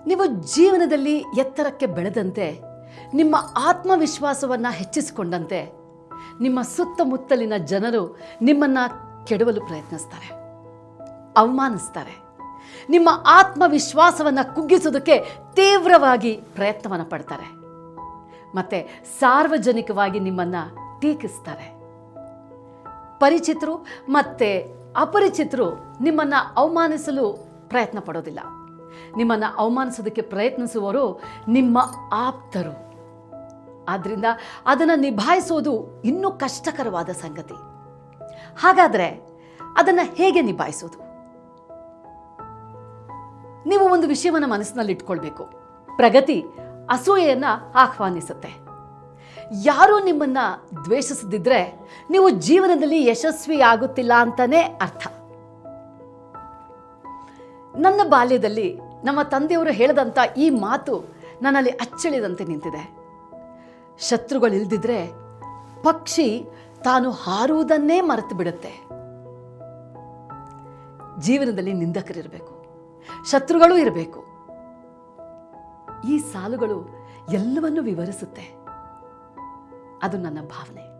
ನೀವು ಜೀವನದಲ್ಲಿ ಎತ್ತರಕ್ಕೆ ಬೆಳೆದಂತೆ, ನಿಮ್ಮ ಆತ್ಮವಿಶ್ವಾಸವನ್ನು ಹೆಚ್ಚಿಸಿಕೊಂಡಂತೆ, ನಿಮ್ಮ ಸುತ್ತಮುತ್ತಲಿನ ಜನರು ನಿಮ್ಮನ್ನು ಕೆಡವಲು ಪ್ರಯತ್ನಿಸ್ತಾರೆ, ಅವಮಾನಿಸ್ತಾರೆ. ನಿಮ್ಮ ಆತ್ಮವಿಶ್ವಾಸವನ್ನು ಕುಗ್ಗಿಸೋದಕ್ಕೆ ತೀವ್ರವಾಗಿ ಪ್ರಯತ್ನವನ್ನು ಪಡ್ತಾರೆ ಮತ್ತು ಸಾರ್ವಜನಿಕವಾಗಿ ನಿಮ್ಮನ್ನು ಟೀಕಿಸ್ತಾರೆ. ಪರಿಚಿತರು ಮತ್ತು ಅಪರಿಚಿತರು ನಿಮ್ಮನ್ನು ಅವಮಾನಿಸಲು ಪ್ರಯತ್ನ ಪಡೋದಿಲ್ಲ. ನಿಮ್ಮನ್ನು ಅವಮಾನಿಸೋದಕ್ಕೆ ಪ್ರಯತ್ನಿಸುವವರು ನಿಮ್ಮ ಆಪ್ತರು. ಆದ್ದರಿಂದ ಅದನ್ನು ನಿಭಾಯಿಸೋದು ಇನ್ನೂ ಕಷ್ಟಕರವಾದ ಸಂಗತಿ. ಹಾಗಾದರೆ ಅದನ್ನು ಹೇಗೆ ನಿಭಾಯಿಸೋದು? ನೀವು ಒಂದು ವಿಷಯವನ್ನು ಮನಸ್ಸಿನಲ್ಲಿ ಇಟ್ಕೊಳ್ಬೇಕು. ಪ್ರಗತಿ ಅಸೂಯೆಯನ್ನು ಆಹ್ವಾನಿಸುತ್ತೆ. ಯಾರೂ ನಿಮ್ಮನ್ನು ದ್ವೇಷಿಸದಿದ್ದರೆ ನೀವು ಜೀವನದಲ್ಲಿ ಯಶಸ್ವಿಯಾಗುತ್ತಿಲ್ಲ ಅಂತಲೇ ಅರ್ಥ. ನನ್ನ ಬಾಲ್ಯದಲ್ಲಿ ನಮ್ಮ ತಂದೆಯವರು ಹೇಳಿದಂಥ ಈ ಮಾತು ನನ್ನಲ್ಲಿ ಅಚ್ಚಳಿದಂತೆ ನಿಂತಿದೆ. ಶತ್ರುಗಳಿಲ್ದಿದ್ರೆ ಪಕ್ಷಿ ತಾನು ಹಾರುವುದನ್ನೇ ಮರೆತು ಬಿಡುತ್ತೆ. ಜೀವನದಲ್ಲಿ ನಿಂದಕರಿರಬೇಕು, ಶತ್ರುಗಳೂ ಇರಬೇಕು. ಈ ಸಾಲುಗಳು ಎಲ್ಲವನ್ನೂ ವಿವರಿಸುತ್ತೆ. ಅದು ನನ್ನ ಭಾವನೆ.